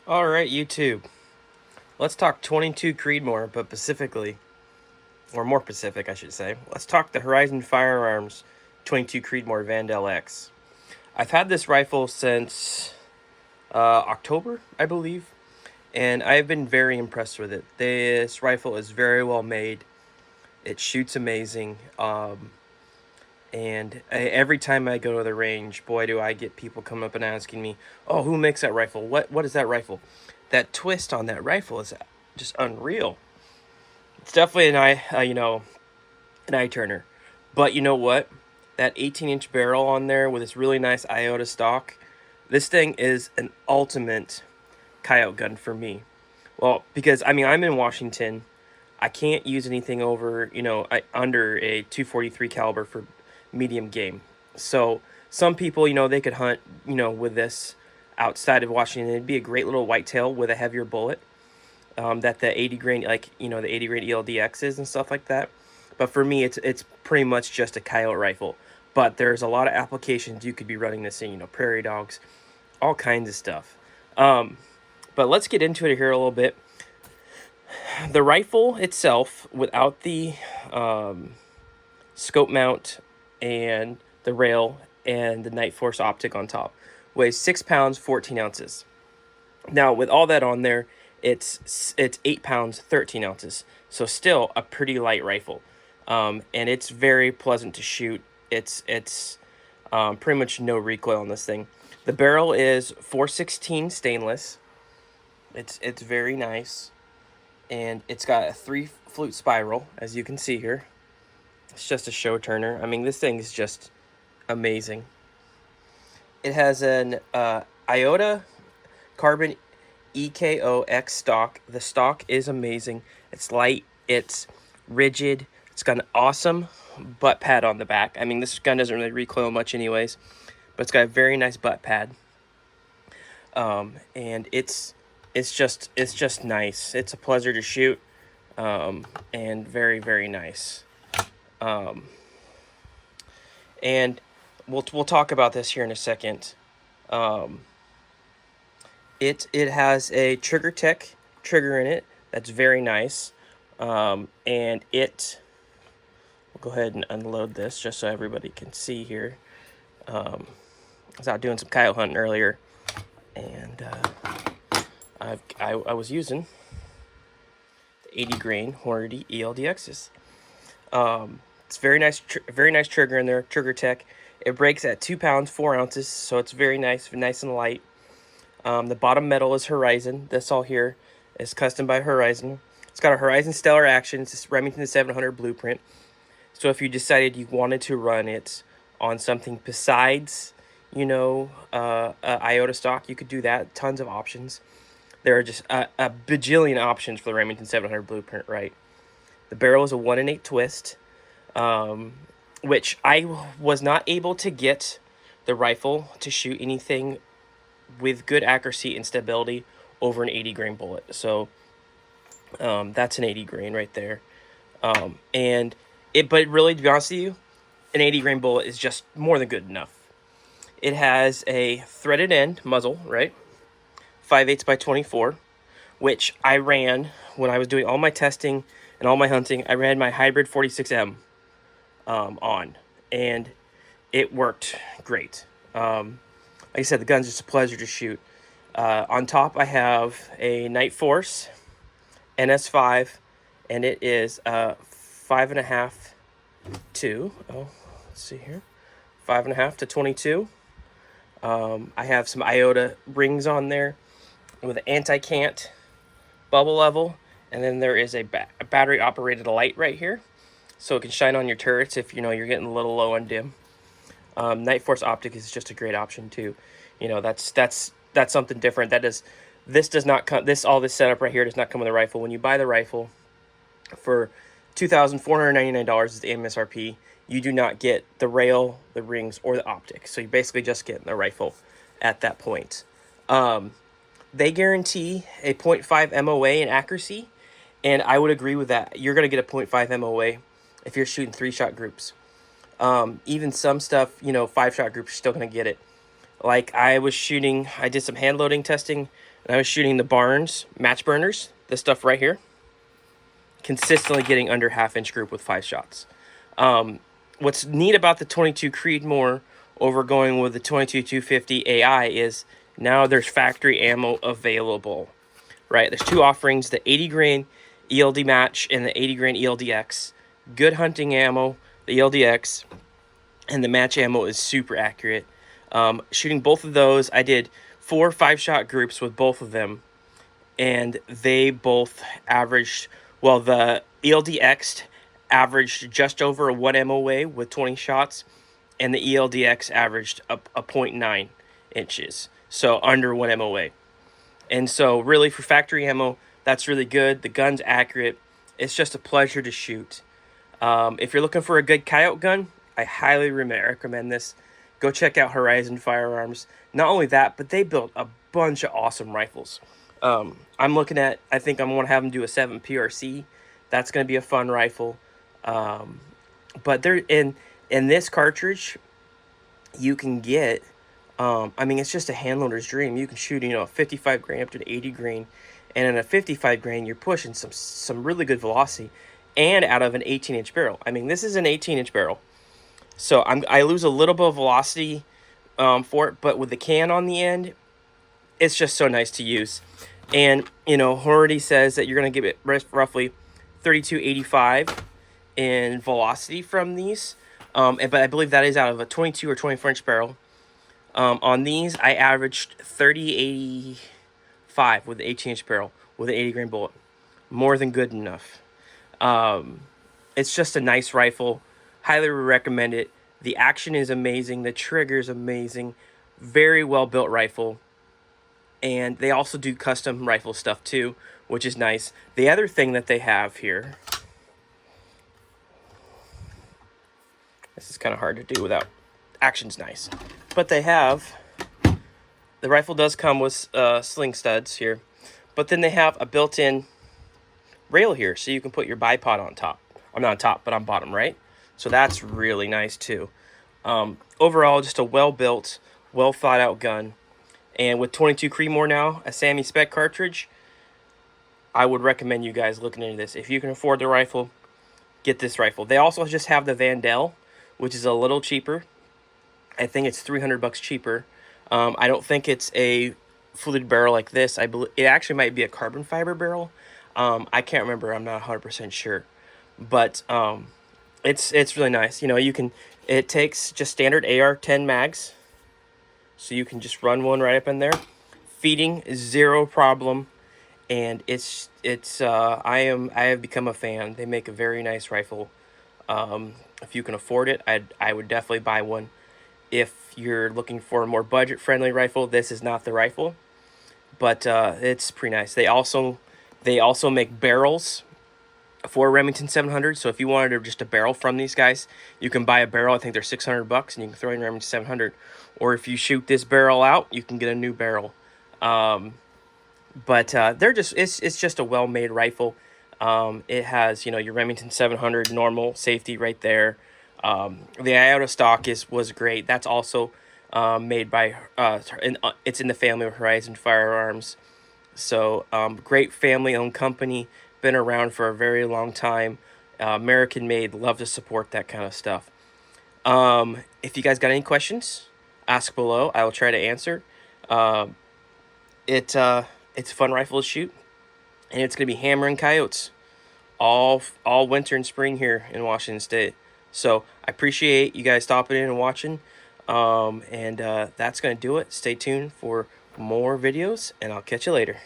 All right, YouTube. Let's talk 22 Creedmoor, but specifically, or more specific, I should say. Let's talk the Horizon Firearms 22 Creedmoor Vandal X. I've had this rifle since October, I believe, and I've been very impressed with it. This rifle is very well made. It shoots amazing. Every time I go to the range, boy, do I get people coming up and asking me, "Oh, who makes that rifle? What is that rifle?" That twist on that rifle is just unreal. It's definitely an eye turner. But you know what? That 18-inch barrel on there with this really nice iota stock, this thing is an ultimate coyote gun for me. Well, because I'm in Washington, I can't use anything over under a 243 caliber for medium game. So some people, they could hunt, with this outside of Washington. It'd be a great little whitetail with a heavier bullet. That the 80 grain, the 80 grain ELDX is and stuff like that. But for me, it's pretty much just a coyote rifle. But there's a lot of applications you could be running this in, prairie dogs, all kinds of stuff. But let's get into it here a little bit. The rifle itself, without the scope mount and the rail and the Night Force optic on top, weighs 6 pounds 14 ounces. Now, with all that on there, it's 8 pounds 13 ounces. So still a pretty light rifle, and it's very pleasant to shoot. It's pretty much no recoil on this thing. The barrel is 416 stainless. It's very nice, and it's got a 3 flute spiral, as you can see here. It's just a show turner. I mean, this thing is just amazing. It has an iota carbon EKOX stock. The stock is amazing. It's light, it's rigid, it's got an awesome butt pad on the back. I mean, this gun doesn't really recoil much anyways, but it's got a very nice butt pad. And it's just nice. It's a pleasure to shoot, and very, very nice. And we'll talk about this here in a second. It has a Trigger Tech trigger in it that's very nice. And we'll go ahead and unload this just so everybody can see here. I was out doing some coyote hunting earlier, and I was using the 80 grain Hornady ELDXs. It's very nice trigger in there, Trigger Tech. It breaks at 2 pounds 4 ounces, so it's very nice and light. The bottom metal is Horizon. This all here is custom by Horizon. It's got a Horizon Stellar Action. It's a Remington 700 blueprint. So if you decided you wanted to run it on something besides, iota stock, you could do that. Tons of options. There are just a bajillion options for the Remington 700 blueprint, right? The barrel is a 1 in 8 twist, which I was not able to get the rifle to shoot anything with good accuracy and stability over an 80 grain bullet. So that's an 80 grain right there. But really, to be honest with you, an 80 grain bullet is just more than good enough. It has a threaded end muzzle, right? 5/8 by 24, which I ran when I was doing all my testing and all my hunting. I ran my hybrid 46M on, and it worked great. Like I said, the gun's just a pleasure to shoot. On top, I have a Night Force NS5, and it is 5.5 to, let's see here, 5.5 to 22. I have some iota rings on there with an anti-cant bubble level, and then there is a battery operated light right here, so it can shine on your turrets if you're getting a little low on dim. Night Force optic is just a great option too. That's something different. This does not come. This setup right here does not come with a rifle. When you buy the rifle for $2,499 is the MSRP, you do not get the rail, the rings, or the optic. So you basically just get the rifle at that point. They guarantee a 0.5 MOA in accuracy, and I would agree with that. You're going to get a 0.5 MOA if you're shooting 3-shot groups. Even some stuff, 5-shot groups, you're still going to get it. Like I did some hand loading testing and I was shooting the Barnes match burners, this stuff right here, consistently getting under half-inch group with 5 shots. What's neat about the 22 Creedmoor over going with the 22 250 AI is now there's factory ammo available, right? There's 2 offerings, the 80 grain ELD match and the 80 grain ELDX. Good hunting ammo, the ELDX, and the match ammo is super accurate. Shooting both of those, I did 4 5-shot groups with both of them, and they both averaged, well, the ELDX averaged just over a 1 MOA with 20 shots, and the ELDX averaged a 0.9 inches, so under 1 MOA. And so really for factory ammo, that's really good. The gun's accurate. It's just a pleasure to shoot. If you're looking for a good coyote gun, I highly recommend this. Go check out Horizon Firearms. Not only that, but they built a bunch of awesome rifles. I'm looking at, I think I'm going to have them do a 7 PRC. That's going to be a fun rifle. But they're in this cartridge, you can get, I mean, it's just a handloader's dream. You can shoot, a 55 grain up to an 80 grain. And in a 55 grain, you're pushing some really good velocity, and out of an 18-inch barrel. I mean, this is an 18-inch barrel. So I lose a little bit of velocity for it, but with the can on the end, it's just so nice to use. And, Horty says that you're going to give it roughly 3285 in velocity from these. But I believe that is out of a 22 or 24-inch barrel. On these, I averaged 3085 with the 18-inch barrel with an 80 grain bullet. More than good enough. It's just a nice rifle. Highly recommend it. The action is amazing. The trigger is amazing. Very well built rifle. And they also do custom rifle stuff too, which is nice. The other thing that they have here, this is kind of hard to do without, action's nice, but they have, the rifle does come with sling studs here, but then they have a built-in rail here, so you can put your bipod on top. I'm not on top, but on bottom, right? So that's really nice too. Overall, just a well-built, well-thought-out gun. And with 22 Creedmoor now, a Sammy Spec cartridge, I would recommend you guys looking into this. If you can afford the rifle, get this rifle. They also just have the Vandal, which is a little cheaper. I think it's $300 cheaper. I don't think it's a fluted barrel like this. I believe it actually might be a carbon fiber barrel. I can't remember. I'm not 100% sure. But it's really nice. It takes just standard AR-10 mags. So you can just run one right up in there. Feeding is zero problem, and I have become a fan. They make a very nice rifle. If you can afford it, I would definitely buy one. If you're looking for a more budget-friendly rifle, this is not the rifle, but it's pretty nice. They also make barrels for Remington 700. So if you wanted just a barrel from these guys, you can buy a barrel. I think they're $600, and you can throw in Remington 700. Or if you shoot this barrel out, you can get a new barrel. But it's just a well-made rifle. It has your Remington 700 normal safety right there. The IOTA stock was great. That's also made by it's in the family of Horizon Firearms. So great family-owned company. Been around for a very long time. American made. Love to support that kind of stuff. If you guys got any questions, ask below. I will try to answer. It's a fun rifle to shoot, and it's gonna be hammering coyotes all winter and spring here in Washington State. So I appreciate you guys stopping in and watching. And that's gonna do it. Stay tuned for more videos, and I'll catch you later.